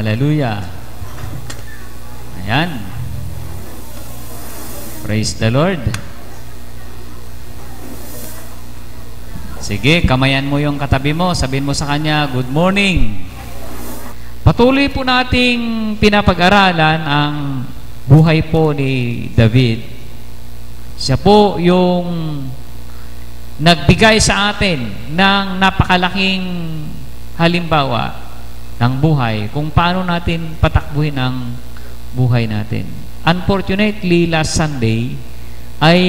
Hallelujah. Ayan. Praise the Lord. Sige, kamayan mo yung katabi mo. Sabihin mo sa kanya, good morning. Patuloy po nating pinapag-aralan ang buhay po ni David. Siya po yung nagbigay sa atin ng napakalaking halimbawa ng buhay kung paano natin patakbuhin ang buhay natin. Unfortunately, last Sunday ay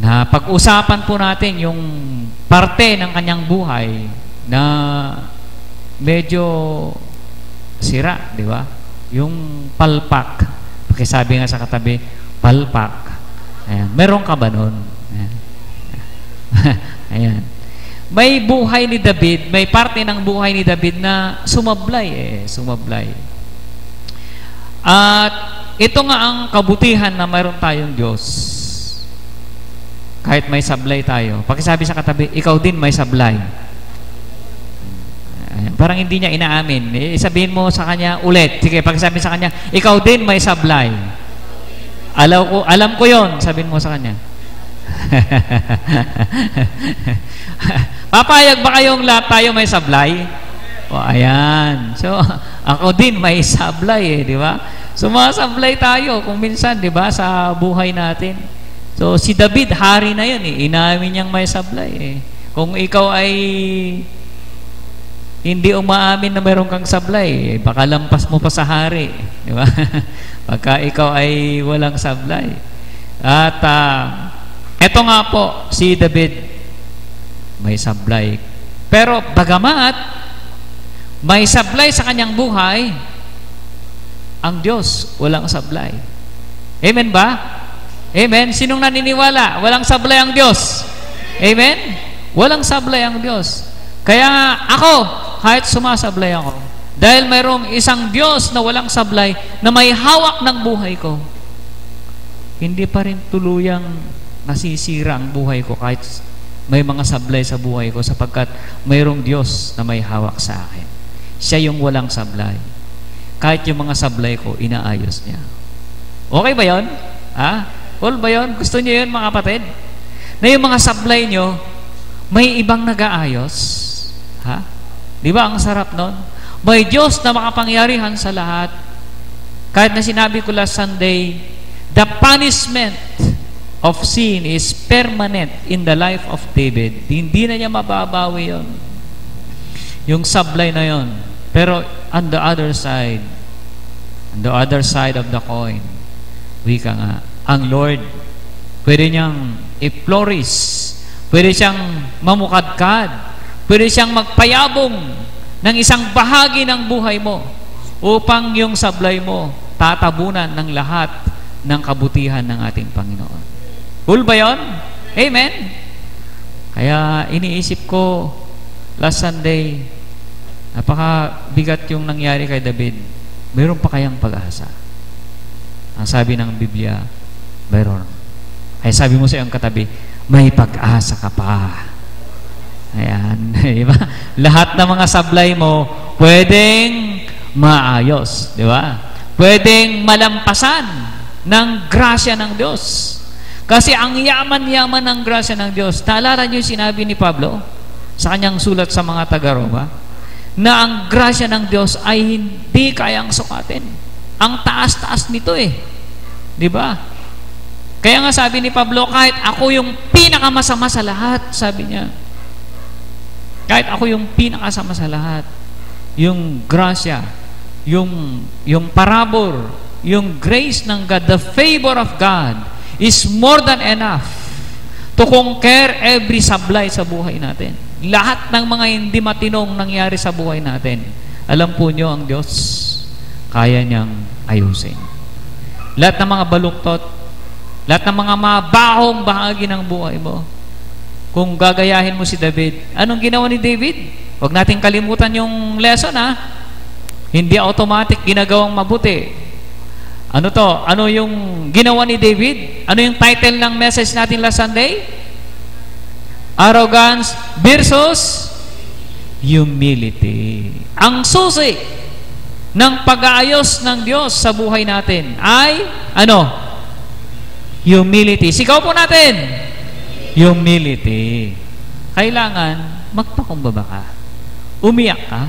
napag-usapan po natin yung parte ng kanyang buhay na medyo sira, di ba? Yung palpak. Pakisabi nga sa katabi, palpak. Ayan. Meron ka ba nun? Ayan. Ayan. May buhay ni David, may parte ng buhay ni David na sumablay sumablay. At ito nga ang kabutihan na mayroon tayong Diyos. Kahit may sablay tayo. Pakisabi sa katabi, ikaw din may sablay. Parang hindi niya inaamin. Sabihin mo sa kanya ulit. Sige, pakisabi sa kanya, ikaw din may sablay. Alam ko yon. Sabihin mo sa kanya. Papayag ba kayong lahat tayo may sablay? O, ayan. So, ako din may sablay di ba? Sumasablay tayo kung minsan, di ba, sa buhay natin. So, si David, hari na yun Inamin niyang may sablay Kung ikaw ay hindi umaamin na meron kang sablay, baka lampas mo pa sa hari, di ba? Pagka ikaw ay walang sablay. At eto nga po, si David may sablay. Pero bagamat may sablay sa kanyang buhay, ang Diyos walang sablay. Amen ba? Amen? Sinong naniniwala? Walang sablay ang Diyos. Amen? Walang sablay ang Diyos. Kaya ako, kahit sumasablay ako, dahil mayroong isang Diyos na walang sablay, na may hawak ng buhay ko, hindi pa rin tuluyang nasisira ang buhay ko kahit may mga sablay sa buhay ko, sapagkat mayroong Diyos na may hawak sa akin. Siya yung walang sablay. Kahit yung mga sablay ko, inaayos niya. Okay ba yun? All ba yun? Gusto niyo yun, mga kapatid? Na yung mga sablay nyo, may ibang nag-aayos. Di ba ang sarap nun? May Diyos na makapangyarihan sa lahat. Kahit na sinabi ko last Sunday, the punishment of sin is permanent in the life of David. Hindi na niya mababawi yun. Yung sablay na yun. Pero on the other side of the coin, wika nga, ang Lord, pwede niyang i-flourish, pwede siyang mamukadkad, pwede siyang magpayabong ng isang bahagi ng buhay mo upang yung sablay mo tatabunan ng lahat ng kabutihan ng ating Panginoon. Cool ba yun? Amen? Kaya iniisip ko last Sunday, napakabigat yung nangyari kay David. Mayroon pa kayang pag-asa? Ang sabi ng Biblia, mayroon. Ay sabi mo sa iyong katabi, may pag-asa ka pa. Ayan, di ba? Lahat ng mga sablay mo pwedeng maayos, di ba? Pwedeng malampasan ng grasya ng Diyos. Kasi ang yaman-yaman ng grasya ng Diyos. Naalala niyo yung sinabi ni Pablo sa kanyang sulat sa mga taga-Roma, na ang grasya ng Diyos ay hindi kayang sukatin. Ang taas-taas nito di ba? Kaya nga sabi ni Pablo, kahit ako yung pinakamasama sa lahat, sabi niya, kahit ako yung pinakasama sa lahat, yung grasya, yung parabor, yung grace ng God, the favor of God is more than enough to conquer every sablay sa buhay natin. Lahat ng mga hindi matinong nangyari sa buhay natin, alam po nyo, ang Diyos kaya niyang ayusin. Lahat ng mga baluktot, lahat ng mga mabahong bahagi ng buhay mo, kung gagayahin mo si David, anong ginawa ni David? Huwag natin kalimutan yung lesson Hindi automatic ginagawang mabuti. Ano to? Ano yung ginawa ni David? Ano yung title ng message natin last Sunday? Arrogance versus humility. Ang susi ng pag-aayos ng Diyos sa buhay natin ay, ano? Humility. Sigaw po natin. Humility. Kailangan magpakumbaba ka. Umiyak ka.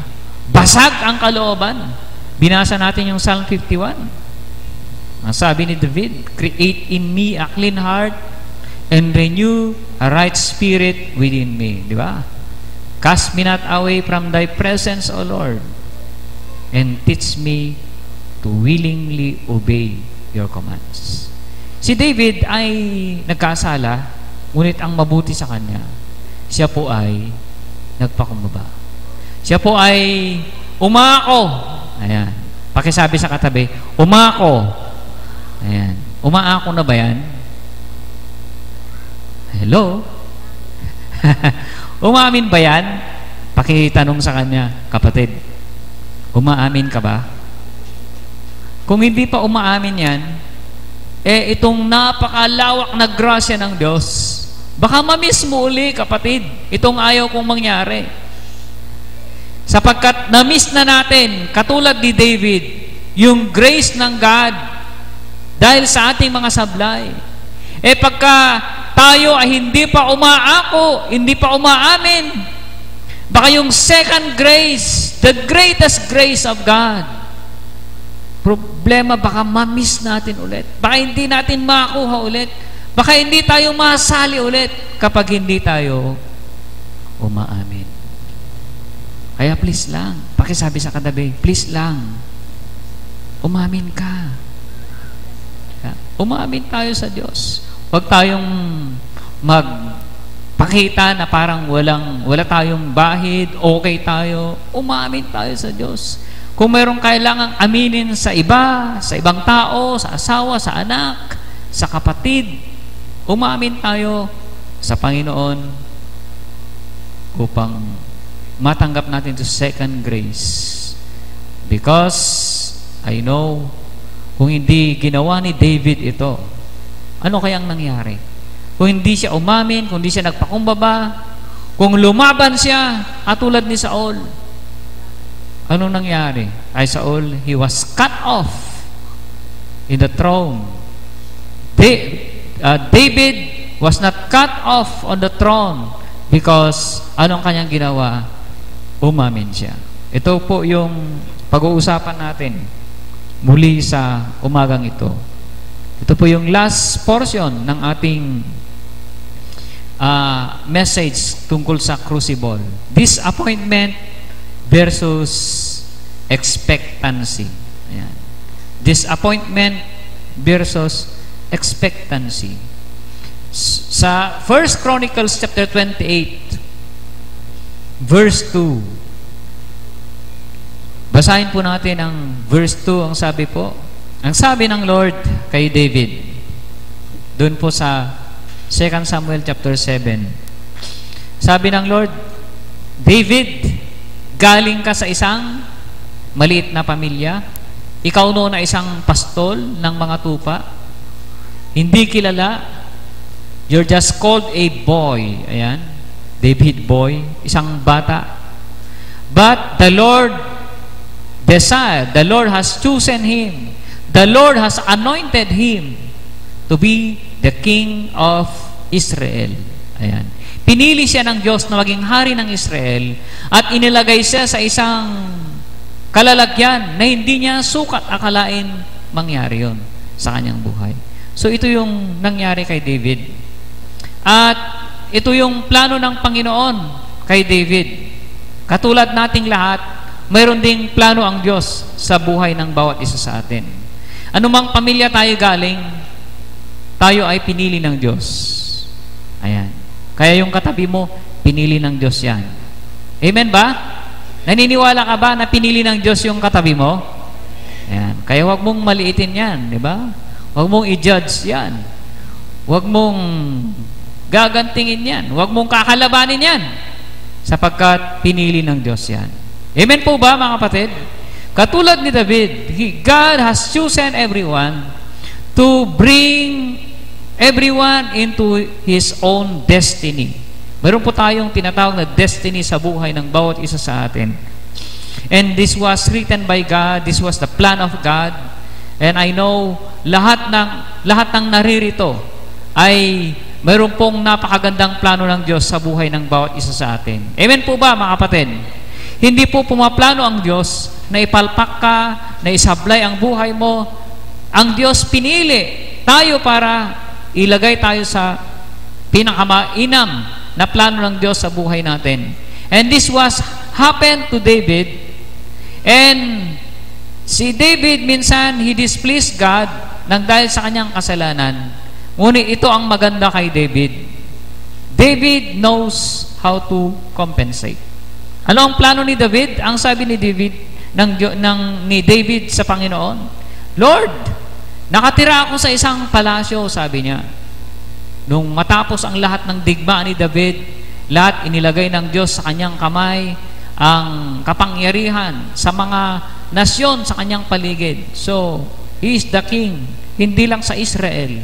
Basag ang kalooban. Binasa natin yung Psalm 51. Ang sabi ni David, create in me a clean heart and renew a right spirit within me. Di ba? Cast me not away from thy presence, O Lord, and teach me to willingly obey your commands. Si David ay nagkasala, ngunit ang mabuti sa kanya, siya po ay nagpakumbaba. Siya po ay umako. Ayan. Pakisabi sa katabi, umako. Ayan. Umaako na ba yan? Hello? Umaamin ba yan? Pakitanong sa kanya, kapatid, umaamin ka ba? Kung hindi pa umaamin yan, itong napakalawak na grasya ng Diyos, baka mamiss mo uli, kapatid, itong ayaw kong mangyari. Sapagkat na-miss na natin, katulad ni David, yung grace ng God dahil sa ating mga sablay. Pagka tayo ay hindi pa umaako, hindi pa umaamin, baka yung second grace, the greatest grace of God, problema, baka ma-miss natin ulit. Baka hindi natin makuha ulit. Baka hindi tayo masali ulit kapag hindi tayo umaamin. Kaya please lang, pakisabi sa katabi, please lang, umamin ka. Umamin tayo sa Diyos. Huwag tayong magpakita na parang wala tayong bahid, okay tayo. Umamin tayo sa Diyos. Kung mayroong kailangang aminin sa iba, sa ibang tao, sa asawa, sa anak, sa kapatid, umamin tayo sa Panginoon upang matanggap natin to second grace. Because I know, kung hindi ginawa ni David ito, ano kayang nangyari? Kung hindi siya umamin, kung hindi siya nagpakumbaba, kung lumaban siya, tulad ni Saul, ano nangyari? Kay Saul, he was cut off in the throne. David was not cut off on the throne because anong kanyang ginawa? Umamin siya. Ito po yung pag-uusapan natin muli sa umagang ito. Ito po yung last portion ng ating message tungkol sa crucible. Disappointment versus expectancy. Ayan. Disappointment versus expectancy. Sa 1 Chronicles chapter 28 verse 2, basahin po natin ang verse 2. Ang sabi po, ang sabi ng Lord kay David doon po sa 2 Samuel chapter 7, sabi ng Lord, David, galing ka sa isang maliit na pamilya, ikaw noon na isang pastol ng mga tupa, hindi kilala, you're just called a boy. Ayan, David boy, isang bata. But the Lord desired, the Lord has chosen him, the Lord has anointed him to be the king of Israel. Ayan. Pinili siya ng Diyos na maging hari ng Israel at inilagay siya sa isang kalalagyan na hindi niya sukat akalain mangyari yon sa kanyang buhay. So ito yung nangyari kay David. At ito yung plano ng Panginoon kay David. Katulad nating lahat, mayroon ding plano ang Diyos sa buhay ng bawat isa sa atin. Anumang pamilya tayo galing, tayo ay pinili ng Diyos. Ayan. Kaya yung katabi mo, pinili ng Diyos yan. Amen ba? Naniniwala ka ba na pinili ng Diyos yung katabi mo? Ayan. Kaya huwag mong maliitin yan, di ba? Huwag mong i-judge yan. Huwag mong gagantingin yan. Huwag mong kakalabanin yan. Sapagkat pinili ng Diyos yan. Amen po ba, mga kapatid? Katulad ni David, God has chosen everyone to bring everyone into His own destiny. Meron po tayong tinatawag na destiny sa buhay ng bawat isa sa atin. And this was written by God. This was the plan of God. And I know lahat ng naririto ay mayroon pong napakagandang plano ng Diyos sa buhay ng bawat isa sa atin. Amen po ba, mga kapatid? Hindi po pumaplano ang Diyos na ipalpak ka, na isablay ang buhay mo. Ang Diyos pinili tayo para ilagay tayo sa pinakamainam na plano ng Diyos sa buhay natin. And this was happened to David. And si David minsan, he displeased God nang dahil sa kanyang kasalanan. Ngunit ito ang maganda kay David. David knows how to compensate. Ano ang plano ni David? Ang sabi ni David ni David sa Panginoon, Lord, nakatira ako sa isang palasyo, sabi niya. Nung matapos ang lahat ng digma ni David, lahat inilagay ng Diyos sa kanyang kamay, ang kapangyarihan sa mga nasyon sa kanyang paligid. So, he is the king, hindi lang sa Israel.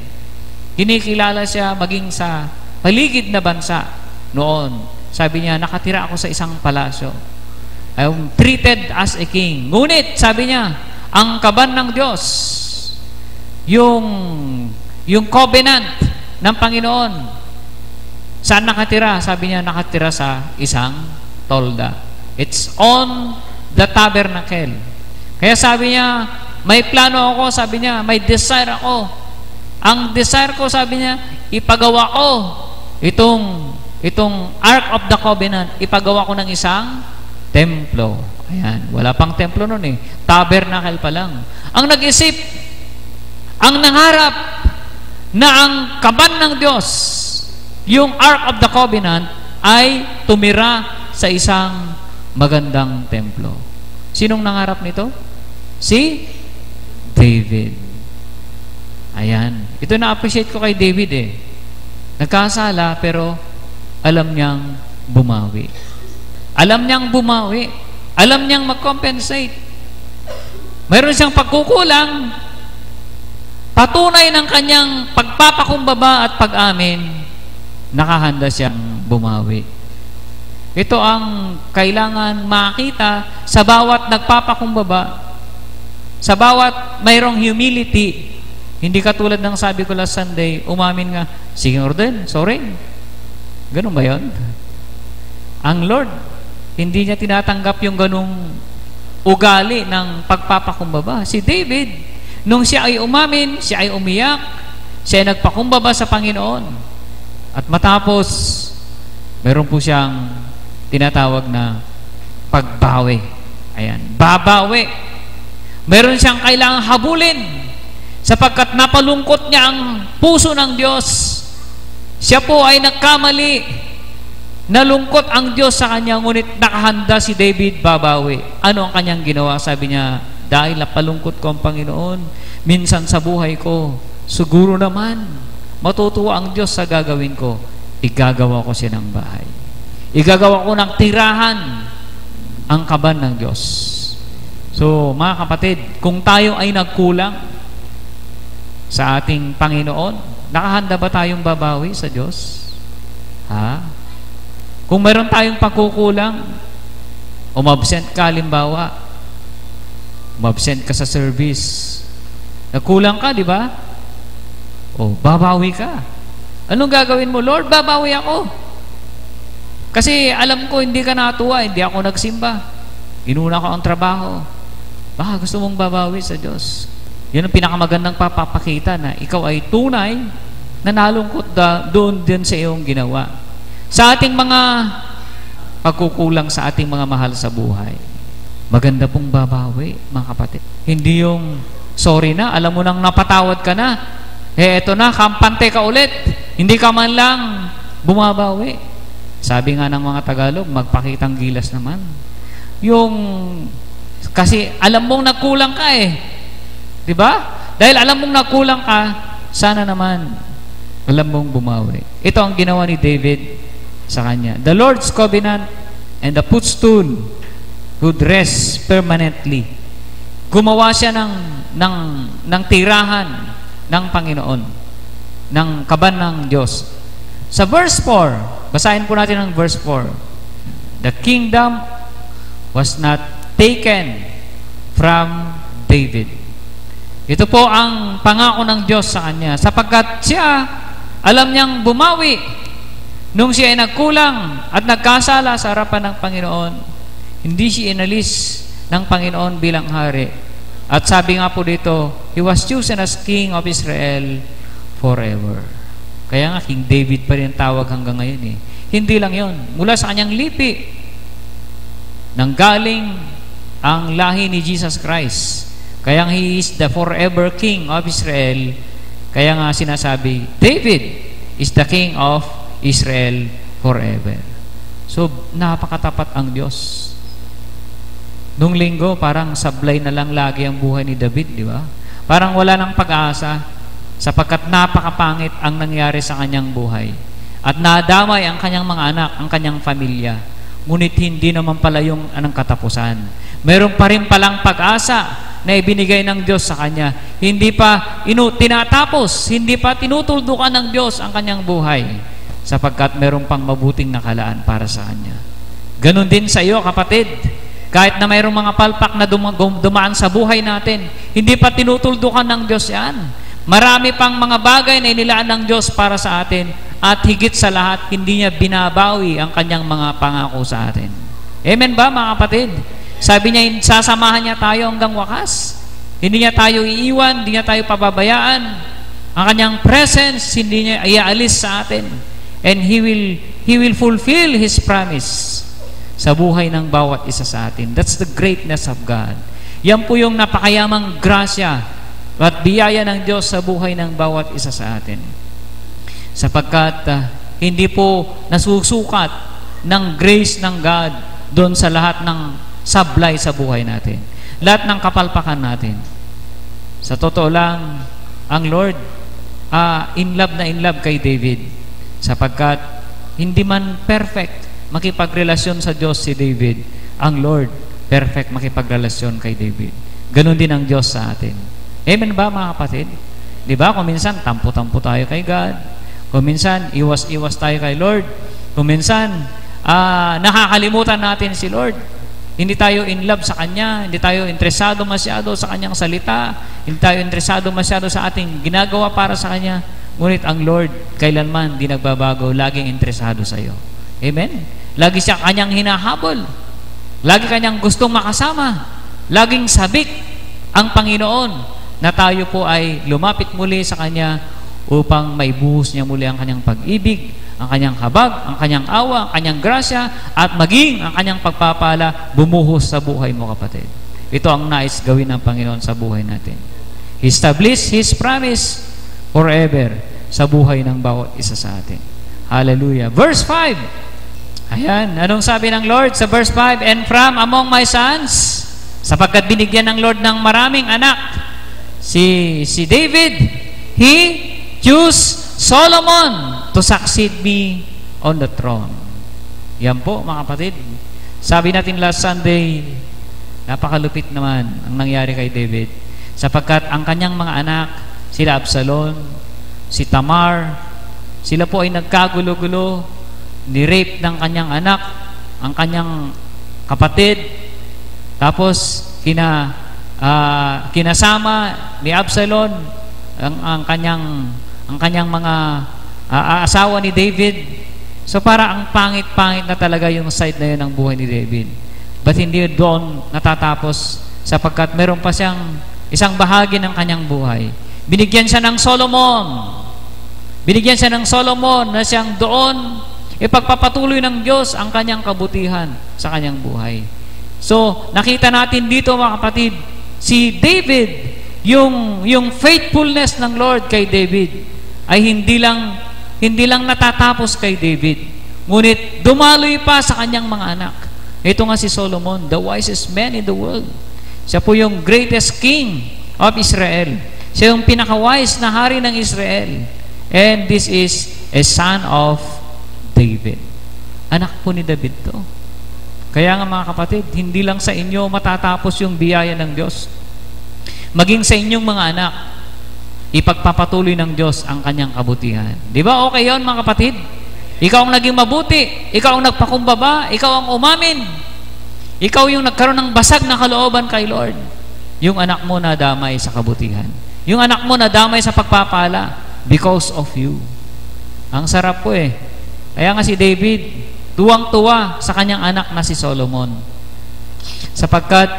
Kinikilala siya maging sa paligid na bansa noon. Sabi niya, nakatira ako sa isang palasyo. I'm treated as a king. Ngunit, sabi niya, ang kaban ng Diyos, yung covenant ng Panginoon, saan nakatira? Sabi niya, nakatira sa isang tolda. It's on the tabernacle. Kaya sabi niya, may plano ako, sabi niya, may desire ako. Ang desire ko, sabi niya, ipagawa ko itong Ark of the Covenant, ipagawa ko ng isang templo. Ayan, wala pang templo nun eh. Tabernacle pa lang. Ang nag-isip, ang nangarap na ang kaban ng Diyos, yung Ark of the Covenant, ay tumira sa isang magandang templo. Sinong nangarap nito? Si David. Ayan. Ito na-appreciate ko kay David eh. Nagkasala pero alam niyang bumawi. Alam niyang bumawi. Alam niyang mag-compensate. Mayroon siyang pagkukulang. Patunay ng kanyang pagpapakumbaba at pag-amin, nakahanda siyang bumawi. Ito ang kailangan makita sa bawat nagpapakumbaba, sa bawat mayroong humility. Hindi katulad ng sabi ko last Sunday, umamin nga, sige Lord, sorry. Ganun ba yun? Ang Lord, hindi niya tinatanggap yung ganung ugali ng pagpapakumbaba. Si David, nung siya ay umamin, siya ay umiyak, siya ay nagpakumbaba sa Panginoon. At matapos, meron po siyang tinatawag na pagbawi. Ayan, babawi. Meron siyang kailangang habulin sapagkat napalungkot niya ang puso ng Diyos. Siya po ay nagkamali. Nalungkot ang Diyos sa kanya, ngunit nakahanda si David babawi. Ano ang kanyang ginawa? Sabi niya, dahil napalungkot ko ang Panginoon, minsan sa buhay ko, siguro naman, matutuwa ang Diyos sa gagawin ko. Igagawa ko siya ng bahay. Igagawa ko ng tirahan ang kaban ng Diyos. So, mga kapatid, kung tayo ay nagkulang sa ating Panginoon, nakahanda ba tayong babawi sa Diyos? Ha? Kung meron tayong pagkukulang, umabsent ka, halimbawa, umabsent ka sa service, nagkulang ka, di ba? O, babawi ka. Anong gagawin mo? Lord, babawi ako. Kasi alam ko, hindi ka natuwa, hindi ako nagsimba. Inuna ko ang trabaho. Baka gusto mong babawi sa Diyos. Yan ang pinakamagandang papapakita na ikaw ay tunay na nalungkot doon din sa iyong ginawa. Sa ating mga pagkukulang sa ating mga mahal sa buhay, maganda pong babawi, mga kapatid. Hindi yung, sorry na, alam mo nang napatawad ka na, eto na, kampante ka ulit. Hindi ka man lang bumabawi. Sabi nga ng mga Tagalog, magpakitang gilas naman. Kasi alam mong nagkulang ka eh. Diba? Dahil alam mong nagkulang ka, sana naman alam mong bumawi. Ito ang ginawa ni David sa kanya. The Lord's covenant and the footstool would rest permanently. Gumawa siya ng tirahan ng Panginoon, ng kaban ng Diyos. Sa verse 4, basahin po natin ang verse 4. The kingdom was not taken from David. Ito po ang pangako ng Diyos sa kanya, sapagkat siya alam niyang bumawi nung siya ay nagkulang at nagkasala sa harapan ng Panginoon. Hindi siya inalis ng Panginoon bilang hari. At sabi nga po dito, he was chosen as King of Israel forever. Kaya nga, King David pa rin tawag hanggang ngayon eh. Hindi lang yon, mula sa kanyang lipi nanggaling ang lahi ni Jesus Christ. Kaya he is the forever King of Israel. Kaya nga sinasabi, David is the King of Israel forever. So, napakatapat ang Diyos. Nung linggo, parang sablay na lang lagi ang buhay ni David, di ba? Parang wala ng pag-asa, sapagkat napakapangit ang nangyari sa kanyang buhay. At nadamay ang kanyang mga anak, ang kanyang pamilya. Ngunit hindi naman pala yung anong katapusan. Meron pa rin palang pag-asa na ibinigay ng Diyos sa kanya. Hindi pa tinatapos, hindi pa tinutuldukan ng Diyos ang kanyang buhay, sapagkat meron pang mabuting nakalaan para sa kanya. Ganon din sa iyo, kapatid. Kahit na mayroong mga palpak na dumaan sa buhay natin, hindi pa tinutuldukan ng Diyos yan. Marami pang mga bagay na inilaan ng Diyos para sa atin, at higit sa lahat, hindi niya binabawi ang kanyang mga pangako sa atin. Amen ba, mga kapatid? Sabi niya, sasamahan niya tayo hanggang wakas. Hindi niya tayo iiwan, hindi niya tayo pababayaan. Ang kanyang presence, hindi niya iaalis sa atin. And He will fulfill His promise sa buhay ng bawat isa sa atin. That's the greatness of God. Yan po yung napakayamang grasya at biyaya ng Diyos sa buhay ng bawat isa sa atin. Sapagkat hindi po nasusukat ng grace ng God doon sa lahat ng sablay sa buhay natin. Lahat ng kapalpakan natin. Sa totoo lang, ang Lord in love kay David, sapagkat hindi man perfect makipagrelasyon sa Diyos si David, ang Lord perfect makipagrelasyon kay David. Ganon din ang Diyos sa atin. Amen ba, mga kapatid? Di ba? Kung minsan tampo-tampo tayo kay God, kung minsan iwas-iwas tayo kay Lord, kung minsan nakakalimutan natin si Lord, hindi tayo in love sa Kanya, hindi tayo interesado masyado sa Kanyang salita, hindi tayo interesado masyado sa ating ginagawa para sa Kanya. Ngunit ang Lord kailanman di nagbabago, laging interesado sa iyo. Amen? Lagi siya Kanyang hinahabol, lagi Kanyang gustong makasama, laging sabik ang Panginoon na tayo po ay lumapit muli sa Kanya upang maibuhos niya muli ang Kanyang pag-ibig, ang Kanyang habag, ang Kanyang awa, ang Kanyang grasya, at maging ang Kanyang pagpapala bumuhos sa buhay mo, kapatid. Ito ang nais gawin ng Panginoon sa buhay natin. He established His promise forever sa buhay ng bawat isa sa atin. Hallelujah. Verse 5. Ayan, anong sabi ng Lord sa verse 5? And from among my sons, sapagkat binigyan ng Lord ng maraming anak, si David, He choose Solomon to succeed me on the throne. Yan po, mga kapatid. Sabi natin last Sunday, napakalupit naman ang nangyari kay David, sapagkat ang kanyang mga anak, sila Absalom, si Tamar, sila po ay nagkagulo-gulo, ni-rape ng kanyang anak, ang kanyang kapatid, tapos kinasama ni Absalom ang kanyang mga asawa ni David. So para ang pangit-pangit na talaga yung side na yun ng buhay ni David. But hindi doon natatapos, sapagkat meron pa siyang isang bahagi ng kanyang buhay. Binigyan siya ng Solomon. Binigyan siya ng Solomon na siyang doon ipagpapatuloy ng Diyos ang kanyang kabutihan sa kanyang buhay. So nakita natin dito, mga kapatid, si David, yung faithfulness ng Lord kay David ay hindi lang natatapos kay David, ngunit dumaloy pa sa kanyang mga anak. Ito nga si Solomon, the wisest man in the world. Siya po yung greatest king of Israel. Siya yung pinaka-wise na hari ng Israel. And this is a son of David. Anak po ni David to. Kaya nga, mga kapatid, hindi lang sa inyo matatapos yung biyaya ng Diyos. Maging sa inyong mga anak, ipagpapatuloy ng Diyos ang kanyang kabutihan. Di ba okay yun, mga kapatid? Ikaw ang naging mabuti, ikaw ang nagpakumbaba, ikaw ang umamin, Ikaw yung nagkaroon ng basag na kalooban kay Lord. Yung anak mo na damay sa kabutihan. Yung anak mo na damay sa pagpapala because of you. Ang sarap po eh. Kaya nga si David, tuwang-tuwa sa kanyang anak na si Solomon. Sapagkat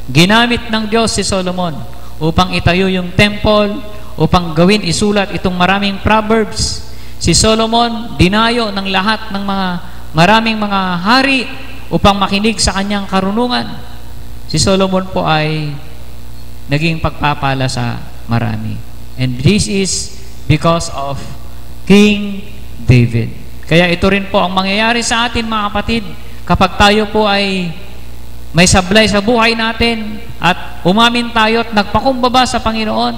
ginamit ng Diyos si Solomon upang itayo yung temple, upang gawin isulat itong maraming proverbs. Si Solomon, dinayo ng lahat ng maraming mga hari upang makinig sa kanyang karunungan. Si Solomon po ay naging pagpapala sa marami. And this is because of King David. Kaya ito rin po ang mangyayari sa atin, mga kapatid, kapag tayo po ay may sablay sa buhay natin at umamin tayo at nagpakumbaba sa Panginoon.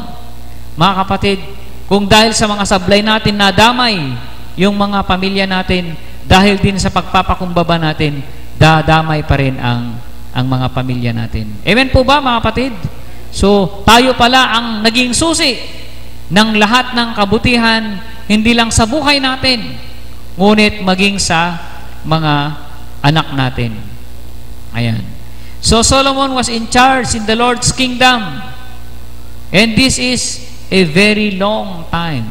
Mga kapatid, kung dahil sa mga sablay natin nadamay yung mga pamilya natin, dahil din sa pagpapakumbaba natin, dadamay pa rin ang mga pamilya natin. Amen po ba, mga kapatid? So, tayo pala ang naging susi ng lahat ng kabutihan, hindi lang sa buhay natin, ngunit maging sa mga anak natin. Ayan. So, Solomon was in charge in the Lord's kingdom. And this is a very long time.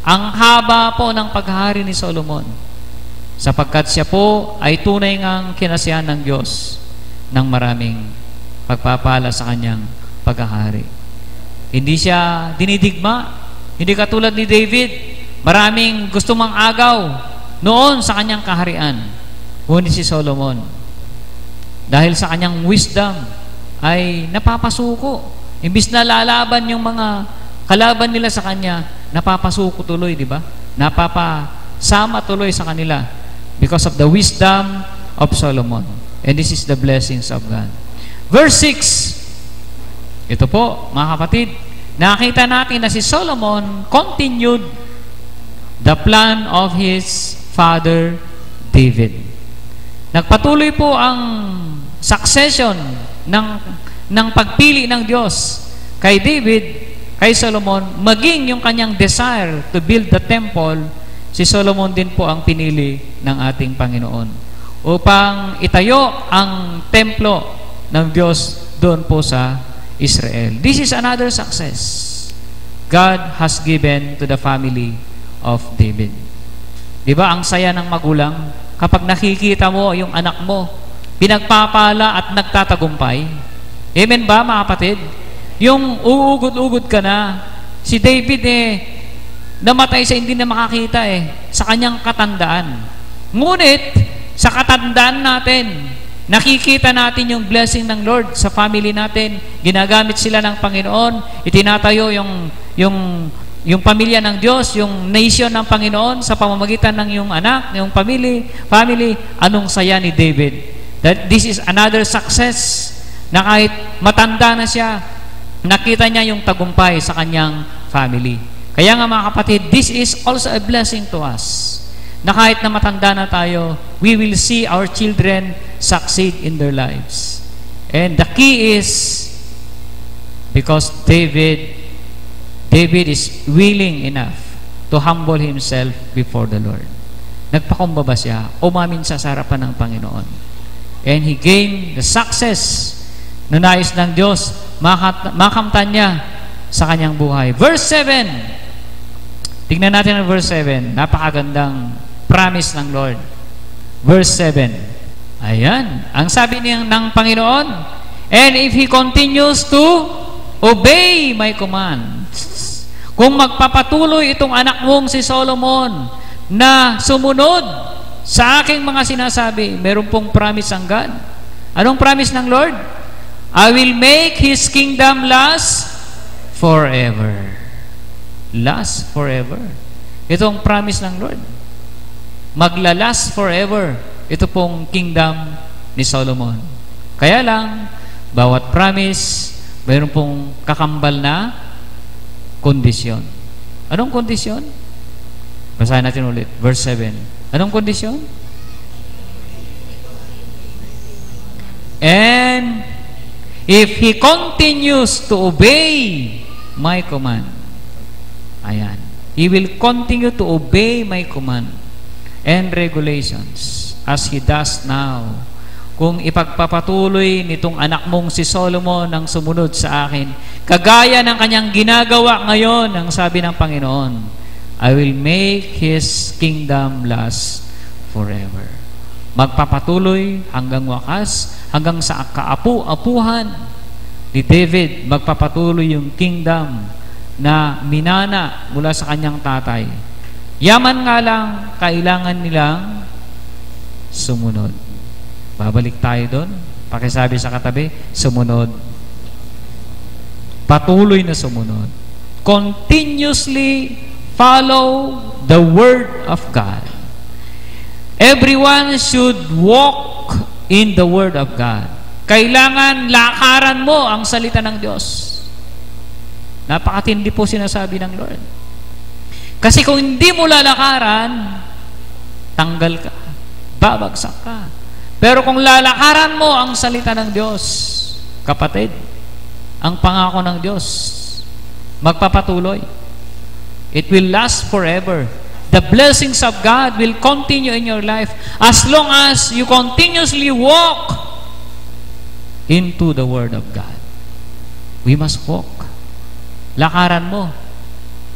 Ang haba po ng paghahari ni Solomon, sapagkat siya po ay tunay ngang kinasiyahan ng Diyos ng maraming pagpapala sa kanyang paghahari. Hindi siya dinidigma. Hindi katulad ni David, maraming gusto mang agaw noon sa kanyang kaharian. Ngunit si Solomon, dahil sa kanyang wisdom, ay napapasuko. Imbis na lalaban yung mga kalaban nila sa kanya, napapasuko tuloy, di ba? Napapasama tuloy sa kanila because of the wisdom of Solomon. And this is the blessings of God. Verse 6. Ito po, mga kapatid, nakita natin na si Solomon continued the plan of his father David. Nagpatuloy po ang succession ng pagpili ng Diyos kay David, kay Solomon, maging yung kanyang desire to build the temple. Si Solomon din po ang pinili ng ating Panginoon upang itayo ang templo ng Diyos doon po sa Israel. This is another success God has given to the family of David. Di ba ang saya ng magulang kapag nakikita mo yung anak mo pinagpapala at nagtatagumpay? Amen ba, mga kapatid? Yung uugod-ugod ka na, si David namatay sa hindi na makakita sa kanyang katandaan. Ngunit sa katandaan natin, nakikita natin yung blessing ng Lord sa family natin. Ginagamit sila ng Panginoon, itinatayo yung pamilya ng Diyos, yung nation ng Panginoon sa pamamagitan ng yung anak, yung family. Anong saya ni David? That this is another success na kahit matanda na siya, nakita niya yung tagumpay sa kanyang family. Kaya nga, mga kapatid, this is also a blessing to us, na kahit na matanda na tayo, we will see our children succeed in their lives. And the key is because David is willing enough to humble himself before the Lord. Nagpakumbaba siya, umamin sa harapan ng Panginoon. And he gained the success na nais ng Diyos, makamtan niya sa kanyang buhay. Verse 7. Tingnan natin ang verse 7. Napakagandang promise ng Lord. Verse 7. Ayan. Ang sabi ng Panginoon, and if he continues to obey my commands. Kung magpapatuloy itong anak mong si Solomon na sumunod sa aking mga sinasabi, meron pong promise ang God. Anong promise ng Lord? I will make his kingdom last forever. Last forever. Ito ang promise ng Lord. Maglalast forever. Ito pong kingdom ni Solomon. Kaya lang, bawat promise, mayroon pong kakambal na kondisyon. Anong kondisyon? Basahin natin ulit. Verse 7. Anong kondisyon? And if he continues to obey my command, ayan, he will continue to obey my command and regulations as he does now. kung ipagpapatuloy nitong anak mong si Solomon ang sumunod sa akin, kagaya ng kanyang ginagawa ngayon, ang sabi ng Panginoon, I will make His kingdom last forever. Magpapatuloy hanggang wakas, hanggang sa kaapu-apuhan ni David, magpapatuloy yung kingdom na minana mula sa kanyang tatay. Yaman nga lang, kailangan nilang sumunod. Babalik tayo doon. Pakisabi sa katabi, sumunod. Patuloy na sumunod. Continuously follow the Word of God. Everyone should walk in the Word of God. Kailangan lakaran mo ang salita ng Diyos. Napakatindi po sinasabi ng Lord. Kasi kung hindi mo lalakaran, tanggal ka, babagsak ka. Pero kung lalakaran mo ang salita ng Diyos, kapatid, ang pangako ng Diyos, magpapatuloy. It will last forever. The blessings of God will continue in your life as long as you continuously walk into the Word of God. We must walk. Lakaran mo.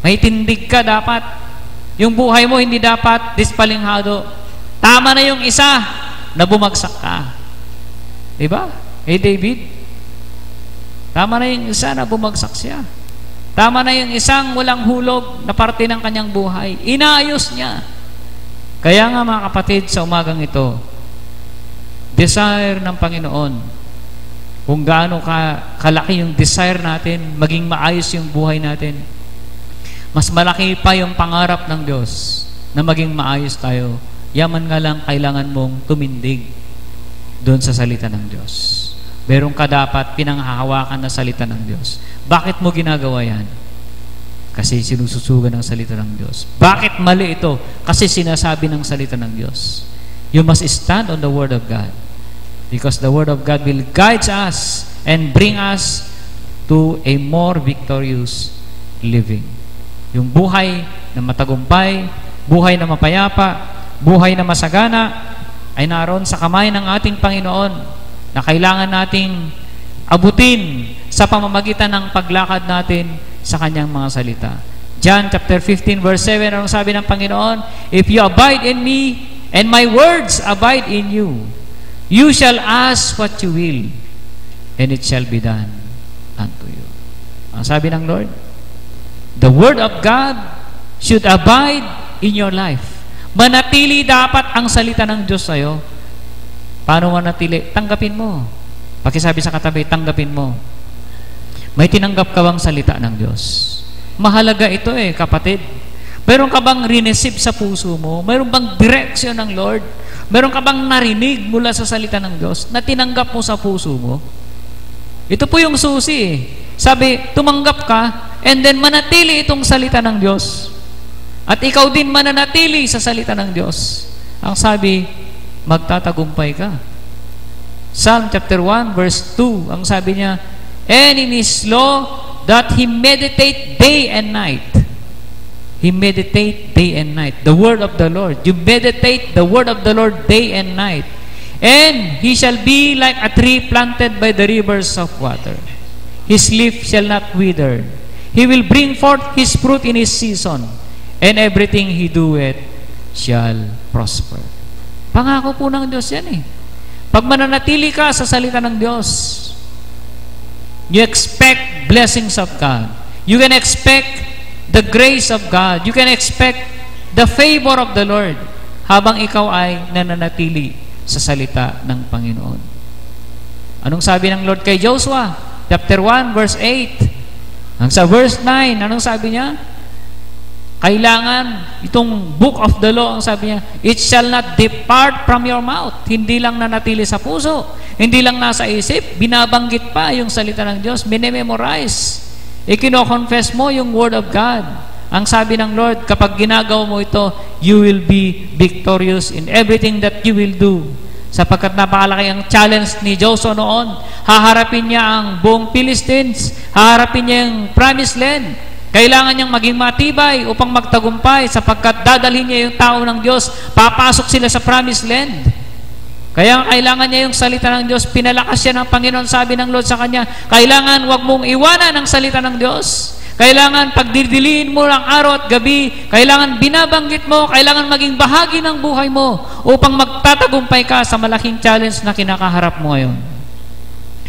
May tindig ka dapat. Yung buhay mo hindi dapat dispalinghado. Tama na yung isa na bumagsak ka. Diba? Hey David, tama na yung isa na bumagsak siya. Tama na yung isang walang hulog na parte ng kanyang buhay. Inaayos niya. Kaya nga mga kapatid, sa umagang ito, desire ng Panginoon, kung gaano kalaki yung desire natin, maging maayos yung buhay natin, mas malaki pa yung pangarap ng Diyos na maging maayos tayo. Yaman nga lang, kailangan mong tumindig doon sa salita ng Diyos. Meron ka dapat pinanghahawakan na salita ng Diyos. Bakit mo ginagawa yan? Kasi sinususugan ng salita ng Diyos. Bakit mali ito? Kasi sinasabi ng salita ng Diyos. You must stand on the Word of God. Because the Word of God will guide us and bring us to a more victorious living. Yung buhay na matagumpay, buhay na mapayapa, buhay na masagana, ay naroon sa kamay ng ating Panginoon na kailangan nating abutin sa pamamagitan ng paglakad natin sa Kanyang mga salita. John chapter 15 verse 7, anong sabi ng Panginoon? If you abide in me, and my words abide in you, you shall ask what you will, and it shall be done unto you. Ang sabi ng Lord, the Word of God should abide in your life. Manatili dapat ang salita ng Diyos sa'yo. Paano manatili? Tanggapin mo. Pakisabi sa katabi, tanggapin mo. May tinanggap ka bang salita ng Diyos? Mahalaga ito kapatid. Meron ka bang rinesip sa puso mo? Meron bang direksyon ng Lord? Meron ka bang narinig mula sa salita ng Diyos na tinanggap mo sa puso mo? Ito po yung susi Sabi, tumanggap ka and then manatili itong salita ng Diyos. At ikaw din mananatili sa salita ng Diyos. Ang sabi, magtatagumpay ka. Psalm chapter 1 verse 2, ang sabi niya, and in His law that He meditate day and night. He meditate day and night. The word of the Lord. You meditate the word of the Lord day and night. And he shall be like a tree planted by the rivers of water. His leaf shall not wither. He will bring forth his fruit in his season. And everything he doeth shall prosper. Pangako po ng Diyos yan Pag mananatili ka sa salita ng Diyos, you expect blessings of God. You can expect the grace of God. You can expect the favor of the Lord habang ikaw ay nananatili sa salita ng Panginoon. Anong sabi ng Lord kay Joshua? Chapter 1, verse 8. Ang sa verse 9, anong sabi niya? Kailangan, itong book of the law, ang sabi niya, it shall not depart from your mouth. Hindi lang nanatili sa puso. Hindi lang nasa isip. Binabanggit pa yung salita ng Diyos. Minememorize. Ikino-confess mo yung word of God. Ang sabi ng Lord, kapag ginagawa mo ito, you will be victorious in everything that you will do. Sapagkat napakalaki ang challenge ni Joshua noon. Haharapin niya ang buong Philistines. Haharapin niya yung promised land. Kailangan niyang maging matibay upang magtagumpay sapagkat dadalhin niya yung tao ng Diyos. Papasok sila sa promised land. Kaya kailangan niya yung salita ng Diyos. Pinalakas siya ng Panginoon. Sabi ng Lord sa kanya, kailangan wag mong iwanan ang salita ng Diyos. Kailangan pagdidiliin mo ng araw at gabi. Kailangan binabanggit mo. Kailangan maging bahagi ng buhay mo upang magtatagumpay ka sa malaking challenge na kinakaharap mo ngayon.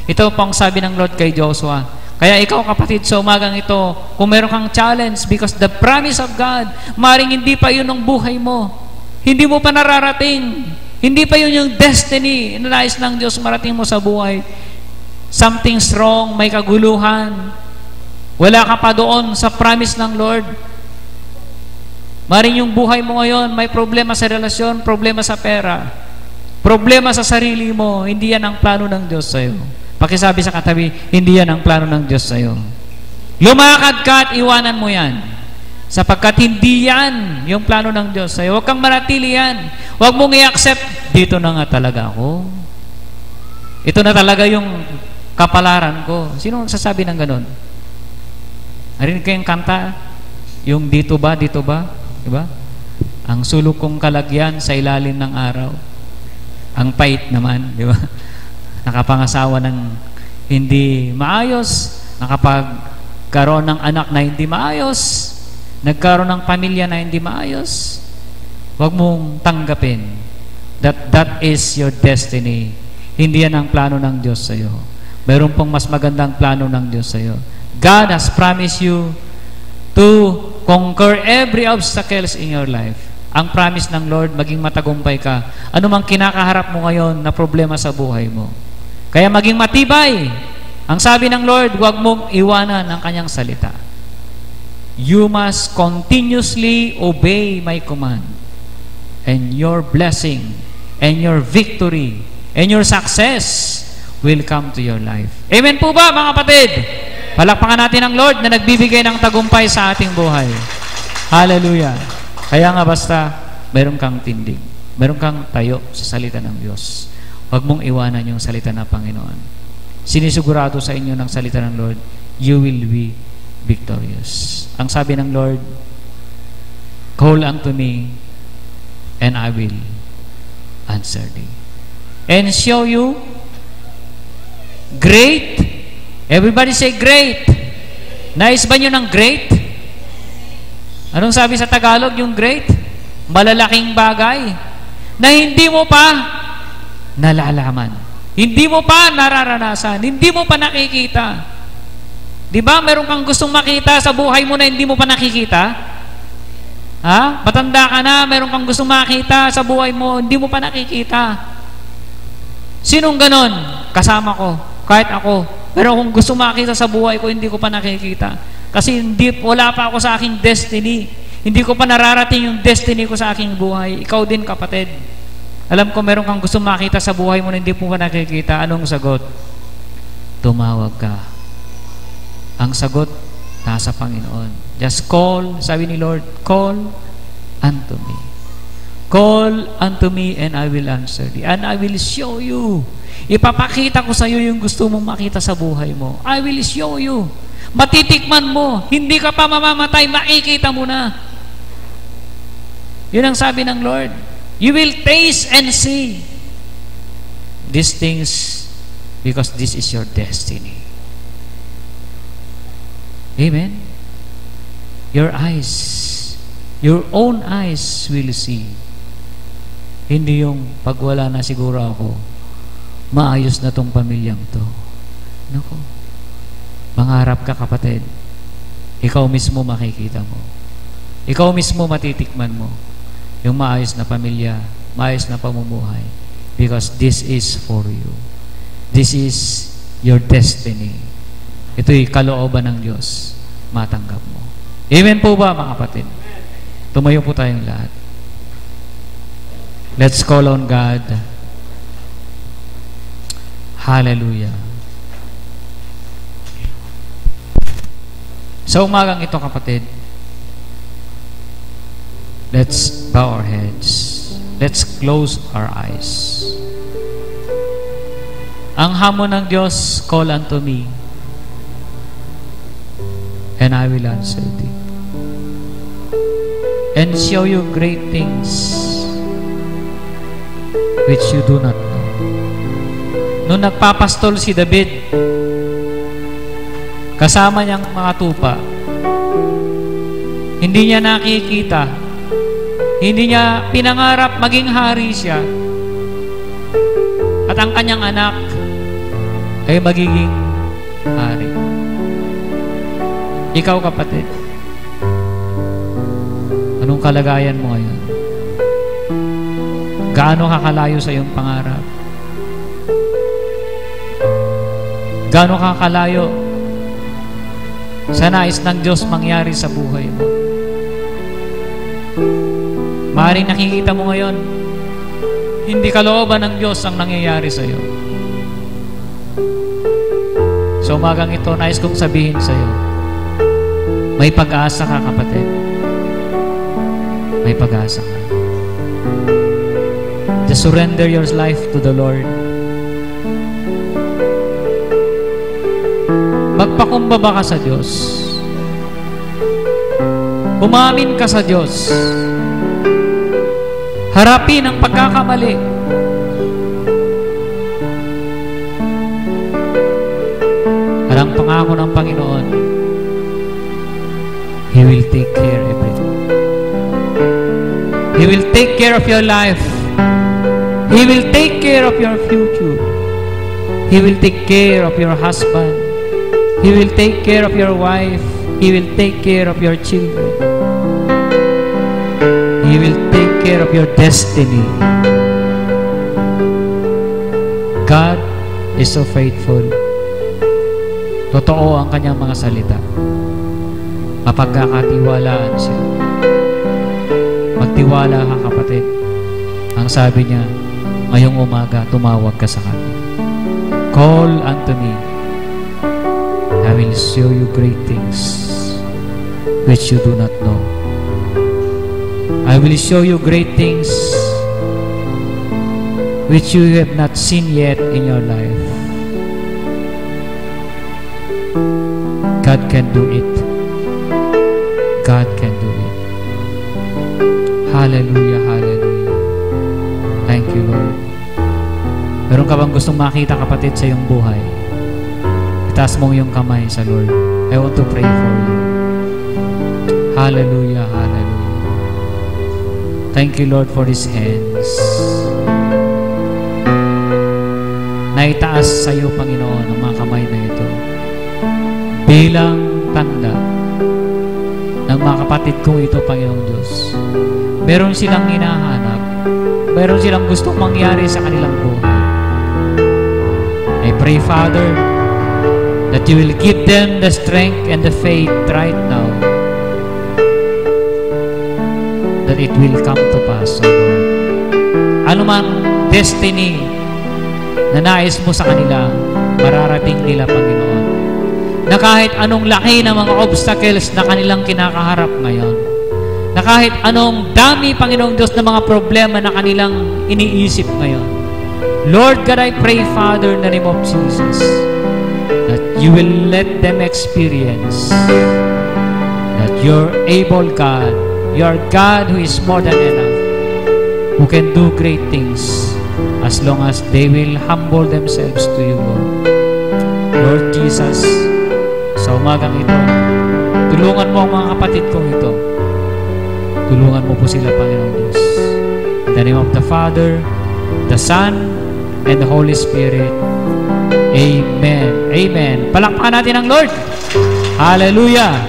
Ito po ang sabi ng Lord kay Joshua. Kaya ikaw kapatid, sa umagang ito, kung meron kang challenge, because the promise of God, maring hindi pa yun ang buhay mo. Hindi mo pa nararating. Hindi pa yun yung destiny na nais ng Diyos marating mo sa buhay. Something's wrong, may kaguluhan. Wala ka pa doon sa promise ng Lord. Maring yung buhay mo ngayon, may problema sa relasyon, problema sa pera, problema sa sarili mo, hindi yan ang plano ng Diyos sa'yo. Pakisabi sa katabi, hindi yan ang plano ng Diyos sa'yo. Lumakad ka at iwanan mo yan. Sapagkat hindi yan yung plano ng Diyos sa'yo. Huwag kang manatili yan. Huwag mong i-accept, dito na nga talaga ako. Ito na talaga yung kapalaran ko. Sino nagsasabi ng ganun? Narinig kayong kanta? Yung dito ba? Diba? Ang sulok kong kalagyan sa ilalim ng araw. Ang pait naman, di ba? Nakapangasawa ng hindi maayos, nakapagkaroon ng anak na hindi maayos, nagkaroon ng pamilya na hindi maayos. Huwag mong tanggapin that is your destiny. Hindi yan ang plano ng Diyos sa'yo. Mayroon pong mas magandang plano ng Diyos sa'yo. God has promised you to conquer every obstacles in your life. Ang promise ng Lord, maging matagumpay ka. Ano mang kinakaharap mo ngayon na problema sa buhay mo. Kaya maging matibay. Ang sabi ng Lord, huwag mong iwanan ang kanyang salita. You must continuously obey my command. And your blessing, and your victory, and your success will come to your life. Amen po ba, mga kapatid? Palakpakan natin ang Lord na nagbibigay ng tagumpay sa ating buhay. Hallelujah. Kaya nga basta, meron kang tindig. Meron kang tayo sa salita ng Diyos. Huwag mong iwanan yung salita ng Panginoon. Sinisigurado sa inyo ng salita ng Lord, you will be victorious. Ang sabi ng Lord, call unto me, and I will answer thee. And show you great. Everybody say great. Nais ba nyo ng great? Anong sabi sa Tagalog yung great? Malalaking bagay na hindi mo pa nalalaman. Hindi mo pa nararanasan. Hindi mo pa nakikita. Di ba? Meron kang gustong makita sa buhay mo na hindi mo pa nakikita? Ha? Matanda ka na, meron kang gustong makita sa buhay mo, hindi mo pa nakikita. Sinong ganon? Kasama ko. Kahit ako. Pero kung gusto makita sa buhay ko, hindi ko pa nakikita. Kasi wala pa ako sa aking destiny. Hindi ko pa nararating yung destiny ko sa aking buhay. Ikaw din, kapatid. Alam ko meron kang gusto makita sa buhay mo na hindi mo pa nakikita. Anong sagot? Tumawag ka. Ang sagot, nasa Panginoon. Just call, sabi ni Lord, call unto me. Call unto me and I will answer thee. And I will show you. Ipapakita ko sa iyo yung gusto mong makita sa buhay mo. I will show you. Matitikman mo. Hindi ka pa mamamatay, makikita mo na. Yun ang sabi ng Lord. You will taste and see these things because this is your destiny. Amen? Your eyes, your own eyes will see. Hindi yung pag wala na siguro ako, maayos na tong pamilyang to. Naku. Mangarap ka, kapatid. Ikaw mismo makikita mo. Ikaw mismo matitikman mo yung maayos na pamilya, maayos na pamumuhay. Because this is for you. This is your destiny. Ito'y kalooban ng Diyos. Matanggap mo. Amen po ba, mga kapatid? Tumayo po tayong lahat. Let's call on God. Hallelujah. Sa umagang ito, kapatid, let's bow our heads. Let's close our eyes. Ang hamon ng Diyos, call unto me, and I will answer thee, and show you great things which you do not know. nung nagpapastol si David, kasama niyang mga tupa, hindi niya nakikita, hindi niya pinangarap maging hari siya, at ang kanyang anak ay magiging hari. Ikaw, kapatid, anong kalagayan mo ngayon? Gaano kakalayo sa iyong pangarap? Gaano kakalayo sa nais ng Diyos mangyari sa buhay mo? Maaaring nakikita mo ngayon, hindi kalooban ng Diyos ang nangyayari sa iyo. So umagang ito, nais kong sabihin sa iyo, may pag-asa ka, kapatid. May pag-asa ka. Just surrender your life to the Lord. Magpakumbaba ka sa Diyos. Umamin ka sa Diyos. Harapin ang pagkakamali. Ang pangako ng Panginoon, He will take care of everything. He will take care of your life. He will take care of your future. He will take care of your husband. He will take care of your wife. He will take care of your children. He will take care of your destiny. God is so faithful. Totoo ang kanyang mga salita. Mapagkakatiwalaan siya. Magtiwala ka, kapatid. Ang sabi niya, ngayong umaga, tumawag ka sa kanya. Call unto me. I will show you great things which you do not know. I will show you great things which you have not seen yet in your life. God can do it. God can do it. Hallelujah, hallelujah. Thank you, Lord. Meron ka bang gustong makita, kapatid, sa iyong buhay? Itaas mo yung kamay sa Lord. I want to pray for you. Hallelujah, hallelujah. Thank you, Lord, for these hands. Naitaas sa iyo, Panginoon, ang mga kamay na ito bilang tanda ng mga kapatid kong ito, Panginoong Diyos. Meron silang hinahanap. Meron silang gustong mangyari sa kanilang buhay. I pray, Father, that you will give them the strength and the faith right now, that it will come to pass, O Lord. Anumang destiny na nais mo sa kanila, mararating nila, Panginoon. Na kahit anong laki ng mga obstacles na kanilang kinakaharap ngayon, na kahit anong dami, Panginoong Diyos, na mga problema na kanilang iniisip ngayon, Lord God, I pray, Father, in the name of Jesus, that you will let them experience that you're able, God. You're God who is more than enough, who can do great things as long as they will humble themselves to you, Lord. Lord Jesus, sa umagang ito, tulungan mo ang mga kapatid kong ito. Tulungan mo po sila, Panginoong Diyos. In the name of the Father, the Son, and the Holy Spirit. Amen. Amen. Palakpakan natin ang Lord. Hallelujah.